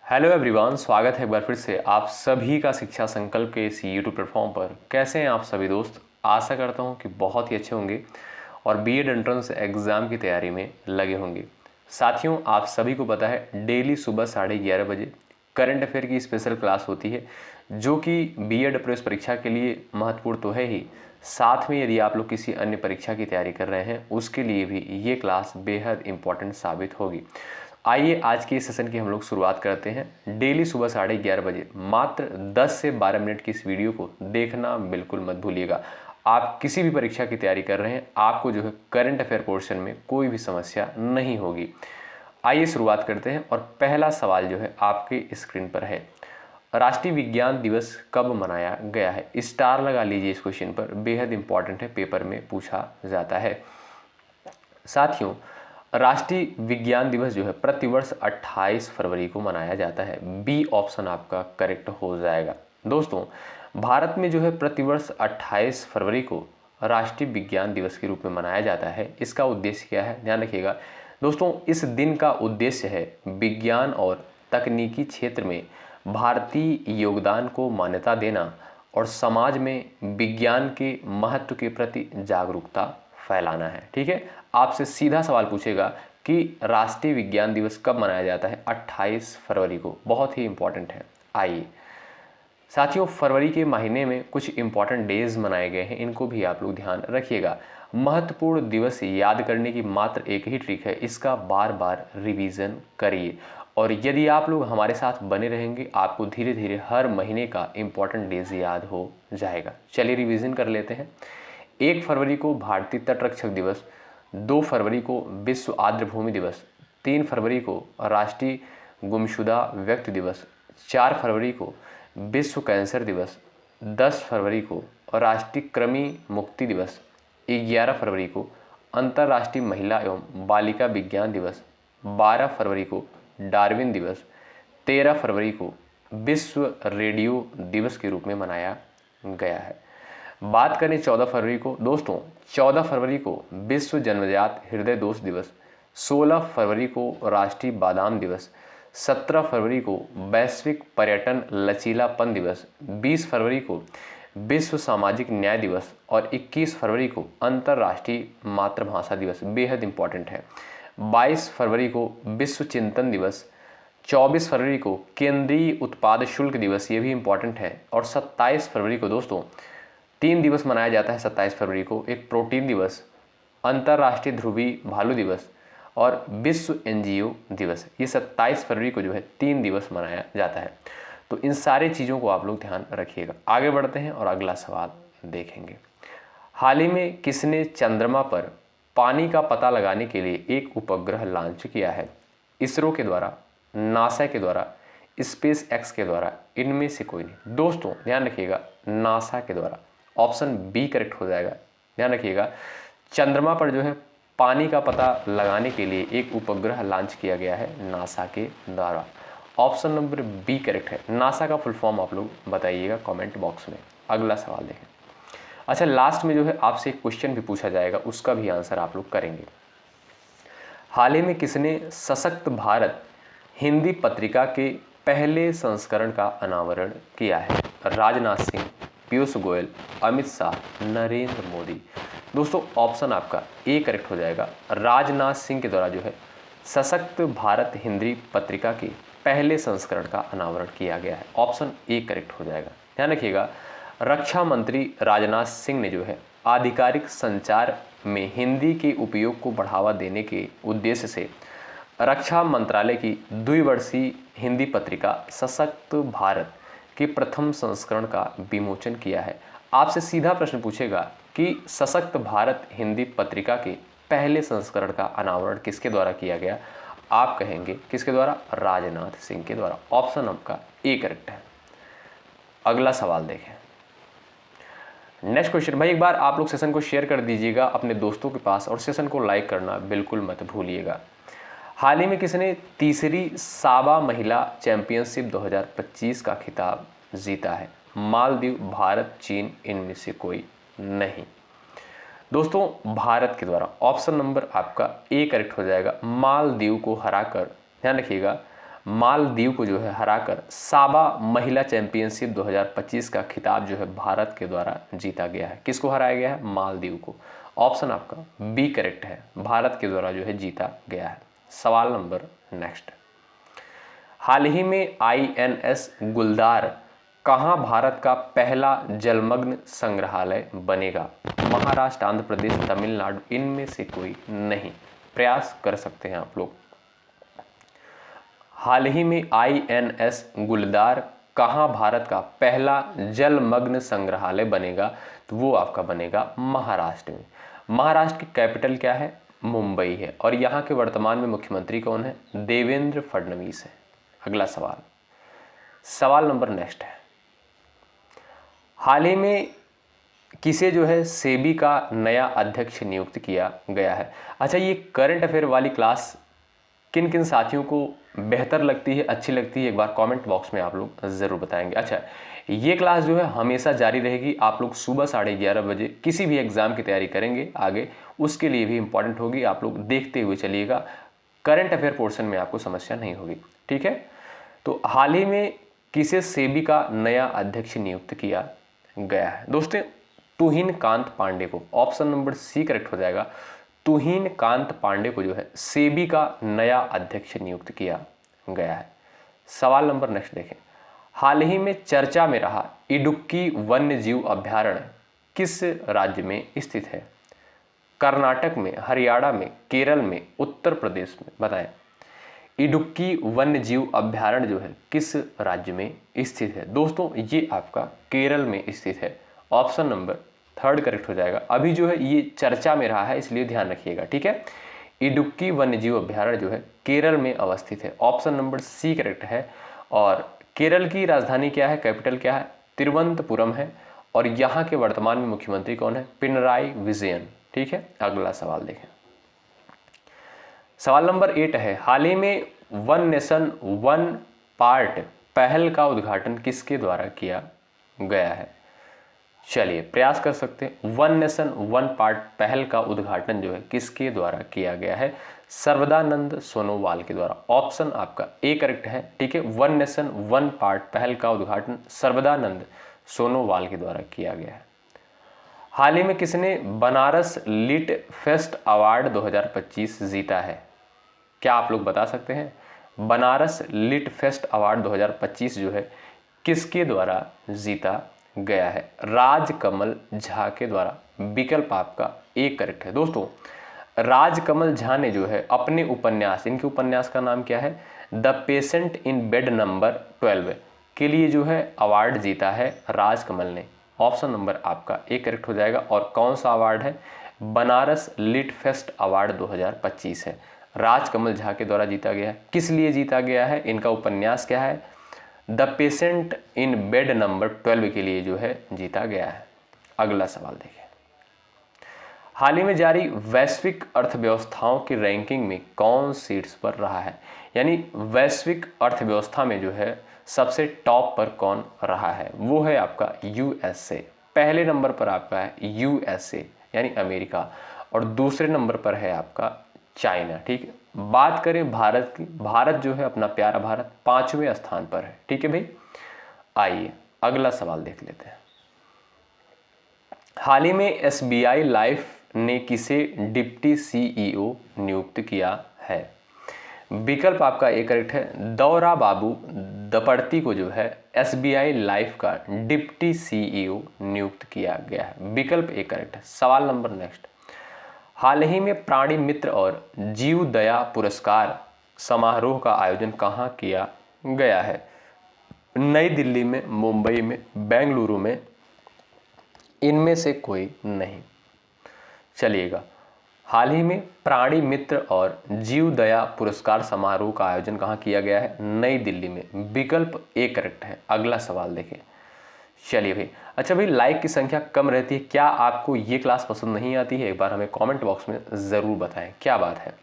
Hello everyone, स्वागत है एक बार फिर से आप सभी का शिक्षा संकल्प के इस यूट्यूब प्लेटफॉर्म पर। कैसे हैं आप सभी दोस्त? आशा करता हूं कि बहुत ही अच्छे होंगे और बीएड एंट्रेंस एग्ज़ाम की तैयारी में लगे होंगे। साथियों, आप सभी को पता है डेली सुबह 11:30 बजे करंट अफेयर की स्पेशल क्लास होती है, जो कि बीएड प्रवेश परीक्षा के लिए महत्वपूर्ण तो है ही, साथ में यदि आप लोग किसी अन्य परीक्षा की तैयारी कर रहे हैं उसके लिए भी ये क्लास बेहद इंपॉर्टेंट साबित होगी। आइए आज के इस सेशन की हम लोग शुरुआत करते हैं। डेली सुबह 11:30 बजे मात्र 10 से 12 मिनट की इस वीडियो को देखना बिल्कुल मत भूलिएगा। आप किसी भी परीक्षा की तैयारी कर रहे हैं, आपको जो है करंट अफेयर पोर्शन में कोई भी समस्या नहीं होगी। आइए शुरुआत करते हैं और पहला सवाल जो है आपके स्क्रीन पर है। राष्ट्रीय विज्ञान दिवस कब मनाया गया है? स्टार लगा लीजिए इस क्वेश्चन पर, बेहद इंपॉर्टेंट है, पेपर में पूछा जाता है। साथियों, राष्ट्रीय विज्ञान दिवस जो है प्रतिवर्ष 28 फरवरी को मनाया जाता है। बी ऑप्शन आपका करेक्ट हो जाएगा। दोस्तों, भारत में जो है प्रतिवर्ष 28 फरवरी को राष्ट्रीय विज्ञान दिवस के रूप में मनाया जाता है। इसका उद्देश्य क्या है, ध्यान रखिएगा दोस्तों। इस दिन का उद्देश्य है विज्ञान और तकनीकी क्षेत्र में भारतीय योगदान को मान्यता देना और समाज में विज्ञान के महत्व के प्रति जागरूकता फैलाना है। ठीक है, आपसे सीधा सवाल पूछेगा कि राष्ट्रीय विज्ञान दिवस कब मनाया जाता है? 28 फरवरी को। बहुत ही इंपॉर्टेंट है। आइए साथियों, फरवरी के महीने में कुछ इंपॉर्टेंट डेज मनाए गए हैं, इनको भी आप लोग ध्यान रखिएगा। महत्वपूर्ण दिवस याद करने की मात्र एक ही ट्रिक है, इसका बार बार रिवीजन करिए। और यदि आप लोग हमारे साथ बने रहेंगे, आपको धीरे धीरे हर महीने का इंपॉर्टेंट डेज याद हो जाएगा। चलिए रिवीजन कर लेते हैं। 1 फरवरी को भारतीय तटरक्षक दिवस, 2 फरवरी को विश्व आर्द्रभूमि दिवस, 3 फरवरी को राष्ट्रीय गुमशुदा व्यक्ति दिवस, 4 फरवरी को विश्व कैंसर दिवस, 10 फरवरी को राष्ट्रीय कृमि मुक्ति दिवस, 11 फरवरी को अंतर्राष्ट्रीय महिला एवं बालिका विज्ञान दिवस, 12 फरवरी को डार्विन दिवस, 13 फरवरी को विश्व रेडियो दिवस के रूप में मनाया गया है। बात करें 14 फरवरी को, दोस्तों 14 फरवरी को विश्व जन्मजात हृदय दोष दिवस, 16 फरवरी को राष्ट्रीय बादाम दिवस, 17 फरवरी को वैश्विक पर्यटन लचीलापन दिवस, 20 फरवरी को विश्व सामाजिक न्याय दिवस और 21 फरवरी को अंतर्राष्ट्रीय मातृभाषा दिवस। बेहद इंपॉर्टेंट है। 22 फरवरी को विश्व चिंतन दिवस, 24 फरवरी को केंद्रीय उत्पाद शुल्क दिवस, ये भी इंपॉर्टेंट है। और 27 फरवरी को दोस्तों 3 दिवस मनाया जाता है। 27 फरवरी को एक प्रोटीन दिवस, अंतर्राष्ट्रीय ध्रुवीय भालू दिवस और विश्व एनजीओ दिवस। ये 27 फरवरी को जो है 3 दिवस मनाया जाता है। तो इन सारी चीज़ों को आप लोग ध्यान रखिएगा। आगे बढ़ते हैं और अगला सवाल देखेंगे। हाल ही में किसने चंद्रमा पर पानी का पता लगाने के लिए एक उपग्रह लॉन्च किया है? इसरो के द्वारा, नासा के द्वारा, स्पेस एक्स के द्वारा, इनमें से कोई नहीं। दोस्तों ध्यान रखिएगा, नासा के द्वारा। ऑप्शन बी करेक्ट हो जाएगा। ध्यान रखिएगा, चंद्रमा पर जो है पानी का पता लगाने के लिए एक उपग्रह लॉन्च किया गया है नासा के द्वारा। ऑप्शन नंबर बी करेक्ट है। नासा का फुल फॉर्म आप लोग बताइएगा कमेंट बॉक्स में। अगला सवाल देखें। अच्छा, लास्ट में जो है आपसे एक क्वेश्चन भी पूछा जाएगा, उसका भी आंसर आप लोग करेंगे। हाल ही में किसने सशक्त भारत हिंदी पत्रिका के पहले संस्करण का अनावरण किया है? राजनाथ सिंह, पीयूष गोयल, अमित शाह, नरेंद्र मोदी। दोस्तों ऑप्शन आपका ए करेक्ट हो जाएगा। राजनाथ सिंह के द्वारा जो है सशक्त भारत हिंदी पत्रिका के पहले संस्करण का अनावरण किया गया है। ऑप्शन ए करेक्ट हो जाएगा। ध्यान रखिएगा, रक्षा मंत्री राजनाथ सिंह ने जो है आधिकारिक संचार में हिंदी के उपयोग को बढ़ावा देने के उद्देश्य से रक्षा मंत्रालय की द्विवर्षीय हिंदी पत्रिका सशक्त भारत के प्रथम संस्करण का विमोचन किया है। आपसे सीधा प्रश्न पूछेगा कि सशक्त भारत हिंदी पत्रिका के पहले संस्करण का अनावरण किसके द्वारा किया गया? आप कहेंगे किसके द्वारा? राजनाथ सिंह के द्वारा। ऑप्शन आपका ए करेक्ट है। अगला सवाल देखें। Next question. भाई एक बार आप लोग सेशन को शेयर कर दीजिएगा अपने दोस्तों के पास और सेशन को लाइक करना बिल्कुल मत भूलिएगा। हाल ही में किसने तीसरी साबा महिला चैंपियनशिप 2025 का खिताब जीता है? मालदीव, भारत, चीन, इनमें से कोई नहीं। दोस्तों भारत के द्वारा। ऑप्शन नंबर आपका ए करेक्ट हो जाएगा। मालदीव को हराकर, ध्यान रखिएगा, मालदीव को जो है हराकर साबा महिला चैंपियनशिप 2025 का खिताब जो है भारत के द्वारा जीता गया है। किसको हराया गया है? मालदीव को। ऑप्शन आपका बी करेक्ट है, भारत के द्वारा जो है जीता गया है। सवाल नंबर नेक्स्ट, हाल ही में INS गुलदार कहाँ भारत का पहला जलमग्न संग्रहालय बनेगा? महाराष्ट्र, आंध्र प्रदेश, तमिलनाडु, इनमें से कोई नहीं। प्रयास कर सकते हैं आप लोग। हाल ही में INS गुलदार कहाँ भारत का पहला जलमग्न संग्रहालय बनेगा? तो वो आपका बनेगा महाराष्ट्र में। महाराष्ट्र की कैपिटल क्या है? मुंबई है। और यहाँ के वर्तमान में मुख्यमंत्री कौन है? देवेंद्र फडणवीस है। अगला सवाल, सवाल नंबर नेक्स्ट है, हाल ही में किसे जो है सेबी का नया अध्यक्ष नियुक्त किया गया है? अच्छा, ये करंट अफेयर वाली क्लास किन किन साथियों को बेहतर लगती है, अच्छी लगती है, एक बार कमेंट बॉक्स में आप लोग ज़रूर बताएंगे। अच्छा, ये क्लास जो है हमेशा जारी रहेगी। आप लोग सुबह 11:30 बजे किसी भी एग्ज़ाम की तैयारी करेंगे आगे, उसके लिए भी इम्पॉर्टेंट होगी। आप लोग देखते हुए चलिएगा, करंट अफेयर पोर्शन में आपको समस्या नहीं होगी। ठीक है, तो हाल ही में किसे सेबी का नया अध्यक्ष नियुक्त किया गया है? दोस्तों, तुहिन कांत पांडे को। ऑप्शन नंबर सी करेक्ट हो जाएगा। तुहिन कांत पांडे को जो है सेबी का नया अध्यक्ष नियुक्त किया गया है। सवाल नंबर नेक्स्ट देखें, हाल ही में चर्चा में रहा इडुक्की वन्य जीव अभ्यारण्य किस राज्य में स्थित है? कर्नाटक में, हरियाणा में, केरल में, उत्तर प्रदेश में? बताएं। इडुक्की वन्य जीव अभ्यारण्य जो है किस राज्य में स्थित है? दोस्तों, ये आपका केरल में स्थित है। ऑप्शन नंबर थर्ड करेक्ट हो जाएगा। अभी जो है ये चर्चा में रहा है, इसलिए ध्यान रखिएगा। ठीक है, इडुक्की वन्यजीव अभ्यारण्य जो है केरल में अवस्थित है। ऑप्शन नंबर सी करेक्ट है। और केरल की राजधानी क्या है, कैपिटल क्या है? तिरुवनंतपुरम है। और यहाँ के वर्तमान में मुख्यमंत्री कौन है? पिनराई विजयन। ठीक है, अगला सवाल देखें। सवाल नंबर 8 है, हाल ही में वन नेशन वन पार्ट पहल का उद्घाटन किसके द्वारा किया गया है? चलिए प्रयास कर सकते हैं। वन नेशन वन पार्ट पहल का उद्घाटन जो है किसके द्वारा किया गया है? सर्वदानंद सोनोवाल के द्वारा। ऑप्शन आपका ए करेक्ट है। ठीक है, वन नेशन वन पार्ट पहल का उद्घाटन सर्वदानंद सोनोवाल के द्वारा किया गया है। हाल ही में किसने बनारस लिट फेस्ट अवार्ड 2025 जीता है? क्या आप लोग बता सकते हैं? बनारस लिट फेस्ट अवार्ड 2025 जो है किसके द्वारा जीता गया है? राजकमल झा के द्वारा। विकल्प आपका एक करेक्ट है। दोस्तों, राजकमल झा ने जो है अपने उपन्यास, इनके उपन्यास का नाम क्या है? The patient in bed number 12 के लिए जो है अवार्ड जीता है राजकमल ने। ऑप्शन नंबर आपका एक करेक्ट हो जाएगा। और कौन सा अवार्ड है? बनारस लिट फेस्ट अवार्ड 2025 है, राजकमल झा के द्वारा जीता गया है। किस लिए जीता गया है? इनका उपन्यास क्या है? The patient in bed number 12 के लिए जो है जीता गया है। अगला सवाल देखिए, हाल ही में जारी वैश्विक अर्थव्यवस्थाओं की रैंकिंग में कौन सीट्स पर रहा है? यानी वैश्विक अर्थव्यवस्था में जो है सबसे टॉप पर कौन रहा है? वो है आपका USA। पहले नंबर पर आपका है USA यानी अमेरिका, और दूसरे नंबर पर है आपका चाइना। ठीक है, बात करें भारत की, भारत जो है अपना प्यारा भारत 5वें स्थान पर है। ठीक है भाई, आइए अगला सवाल देख लेते हैं। हाल ही में SBI लाइफ ने किसे डिप्टी CEO नियुक्त किया है? विकल्प आपका एक करेक्ट है। दौरा बाबू दपड़ती को जो है SBI लाइफ का डिप्टी CEO नियुक्त किया गया है। विकल्प एक करेक्ट है। सवाल नंबर नेक्स्ट, हाल ही में प्राणी मित्र और जीव दया पुरस्कार समारोह का आयोजन कहाँ किया गया है? नई दिल्ली में, मुंबई में, बेंगलुरु में? इनमें से कोई नहीं। चलिएगा, हाल ही में प्राणी मित्र और जीव दया पुरस्कार समारोह का आयोजन कहाँ किया गया है? नई दिल्ली में। विकल्प ए करेक्ट है। अगला सवाल देखें। चलिए भाई, अच्छा भाई, लाइक की संख्या कम रहती है, क्या आपको ये क्लास पसंद नहीं आती है? एक बार हमें कमेंट बॉक्स में ज़रूर बताएं क्या बात है।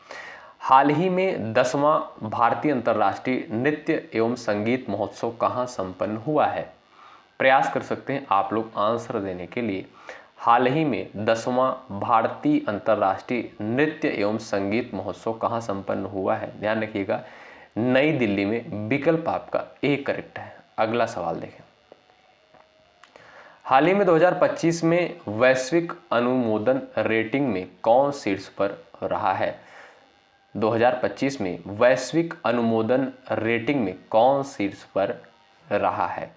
हाल ही में 10वां भारतीय अंतर्राष्ट्रीय नृत्य एवं संगीत महोत्सव कहाँ संपन्न हुआ है? प्रयास कर सकते हैं आप लोग आंसर देने के लिए। हाल ही में 10वां भारतीय अंतर्राष्ट्रीय नृत्य एवं संगीत महोत्सव कहाँ संपन्न हुआ है? ध्यान रखिएगा, नई दिल्ली में। विकल्प आपका ए करेक्ट है। अगला सवाल देखें। हाल ही में 2025 में वैश्विक अनुमोदन रेटिंग में कौन शीर्ष पर रहा है? 2025 में वैश्विक अनुमोदन रेटिंग में कौन शीर्ष पर रहा है?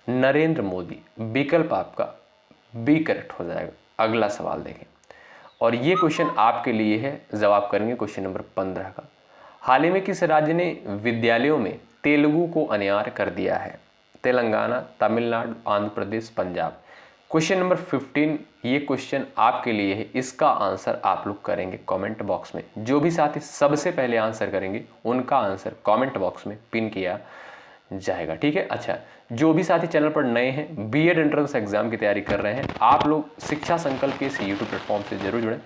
नरेंद्र मोदी। विकल्प आपका बी करेक्ट हो जाएगा। अगला सवाल देखें, और ये क्वेश्चन आपके लिए है, जवाब करेंगे क्वेश्चन नंबर 15 का। हाल ही में किस राज्य ने विद्यालयों में तेलुगु को अनिवार्य कर दिया है? तेलंगाना, तमिलनाडु, आंध्र प्रदेश, पंजाब। क्वेश्चन नंबर 15, ये क्वेश्चन आपके लिए है। इसका आंसर आप लोग करेंगे कमेंट बॉक्स में। जो भी साथी सबसे पहले आंसर करेंगे उनका आंसर कमेंट बॉक्स में पिन किया जाएगा, ठीक है। अच्छा, जो भी साथी चैनल पर नए हैं, बीएड एंट्रेंस एग्जाम की तैयारी कर रहे हैं, आप लोग शिक्षा संकल्प के इस यूट्यूब प्लेटफॉर्म से जरूर जुड़ें।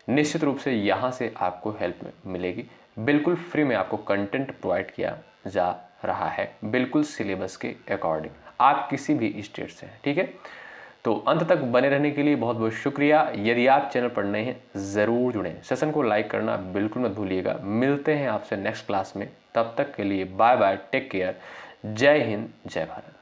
निश्चित रूप से यहाँ से आपको हेल्प मिलेगी। बिल्कुल फ्री में आपको कंटेंट प्रोवाइड किया जा रहा है, बिल्कुल सिलेबस के अकॉर्डिंग, आप किसी भी स्टेट से हैं, ठीक है। तो अंत तक बने रहने के लिए बहुत बहुत शुक्रिया। यदि आप चैनल पर नए हैं, ज़रूर जुड़ें। सेशन को लाइक करना बिल्कुल मत भूलिएगा। मिलते हैं आपसे नेक्स्ट क्लास में, तब तक के लिए बाय बाय, टेक केयर, जय हिंद, जय भारत।